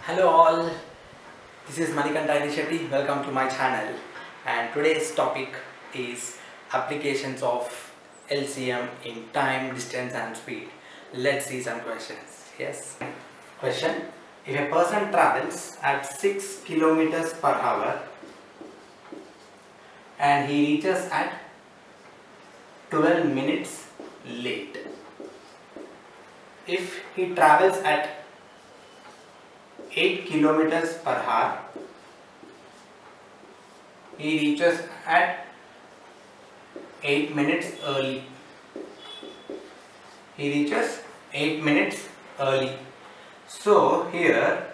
Hello all, this is Manikanta Shetty. Welcome to my channel, and today's topic is applications of LCM in time, distance and speed. Let's see some questions. Yes. Question: if a person travels at 6 kilometers per hour and he reaches at 12 minutes late. If he travels at 8 kilometers per hour, he reaches at 8 minutes early. He reaches 8 minutes early. So here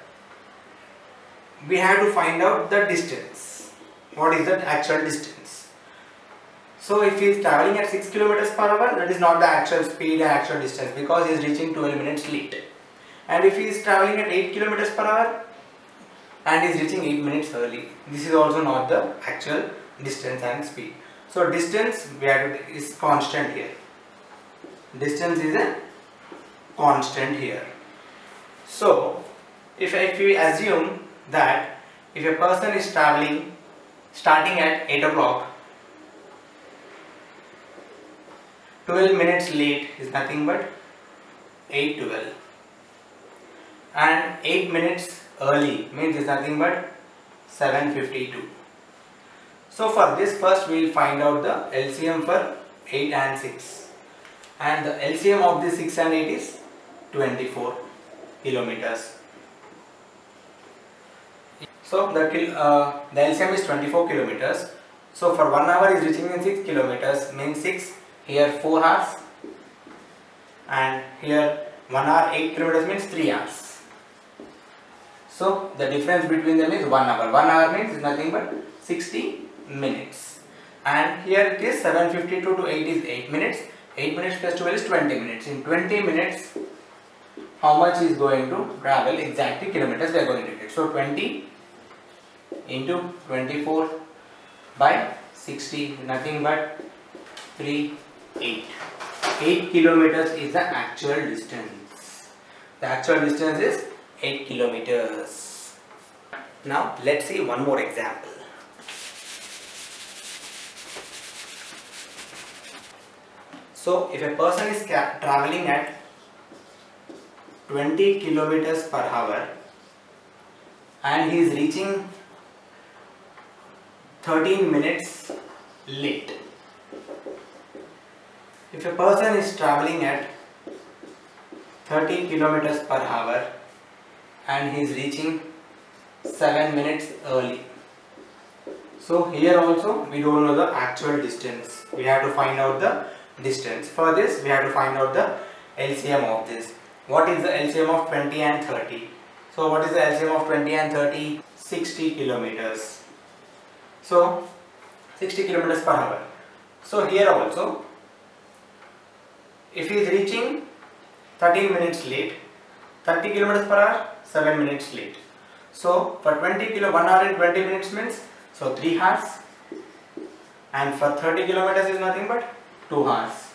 we have to find out the distance. What is the actual distance? So if he is traveling at 6 kilometers per hour, that is not the actual speed and actual distance, because he is reaching 12 minutes late. And if he is traveling at 8 kilometers per hour and is reaching 8 minutes early, this is also not the actual distance and speed. So distance is constant here. Distance is a constant here. So if we assume that if a person is traveling starting at 8 o'clock, 12 minutes late is nothing but 8:12. And 8 minutes early means is nothing but 7:52. So for this, first we will find out the LCM for 8 and 6, and the LCM of this 6 and 8 is 24 kilometers. So the LCM is 24 kilometers. So for 1 hour is reaching in 6 kilometers, means 6, here 4 hours, and here 1 hour 8 kilometers means 3 hours. So the difference between them is 1 hour. 1 hour means is nothing but 60 minutes. And here it is 7:52 to 8 is 8 minutes. 8 minutes plus 12 is 20 minutes. In 20 minutes, how much is going to travel exactly kilometers we are going to get. So 20 into 24 by 60, nothing but 8. 8 kilometers is the actual distance. The actual distance is 8 kilometers. Now let's see one more example. So if a person is traveling at 20 kilometers per hour and he is reaching 13 minutes late. If a person is traveling at 30 kilometers per hour and he is reaching 7 minutes early. So here also we don't know the actual distance. We have to find out the distance. For this we have to find out the LCM of this. What is the LCM of 20 and 30? So what is the LCM of 20 and 30? 60 kilometers. So 60 kilometers per hour. So here also, if he is reaching 13 minutes late, 30 kilometers per hour, 7 minutes late. So for 1 hour and 20 minutes means, so 3 hours, and for 30 kilometers is nothing but 2 hours.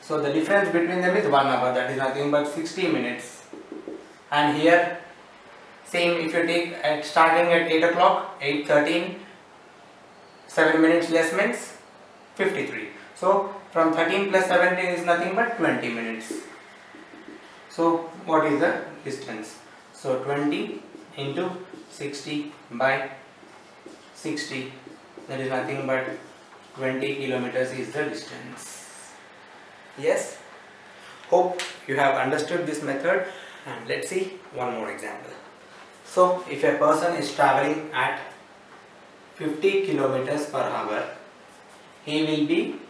So the difference between them is 1 hour, that is nothing but 60 minutes. And here same, if you take at starting at 8 o'clock, 8:13, 7 minutes less means 53. So from 13 plus 17 is nothing but 20 minutes. So what is the distance? So 20 into 60 by 60, that is nothing but 20 kilometers is the distance. Yes, hope you have understood this method, and let's see one more example. So if a person is traveling at 50 kilometers per hour, he will be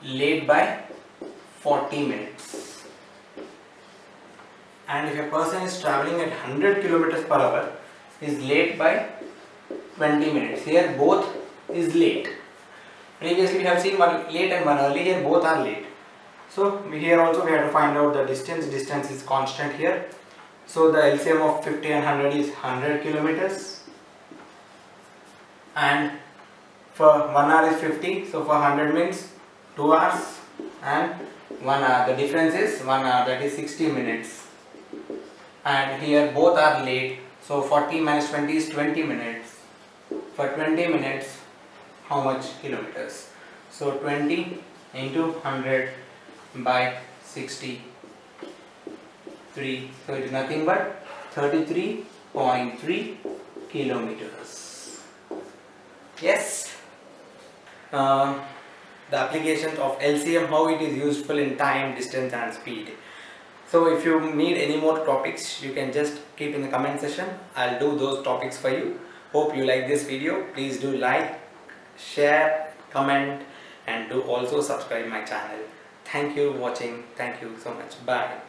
late by 40 minutes. And if a person is traveling at 100 kilometers per hour, is late by 20 minutes. Here both is late. Previously we have seen one late and one early. Here both are late. So here also we have to find out the distance. Distance is constant here. So the LCM of 50 and 100 is 100 kilometers. And for 1 hour is 50. So for 100 means 2 hours. And 1 hour. The difference is 1 hour, that is 60 minutes. and here both are late, so 40 minus 20 is 20 minutes. For 20 minutes, how much kilometers? So 20 into 100 by 63, so it is nothing but 33.3 kilometers. Yes. The application of LCM, how it is useful in time, distance and speed. So if you need any more topics, you can just keep in the comment section. I'll do those topics for you. Hope you like this video. Please do like, share, comment and do also subscribe my channel. Thank you for watching. Thank you so much. Bye.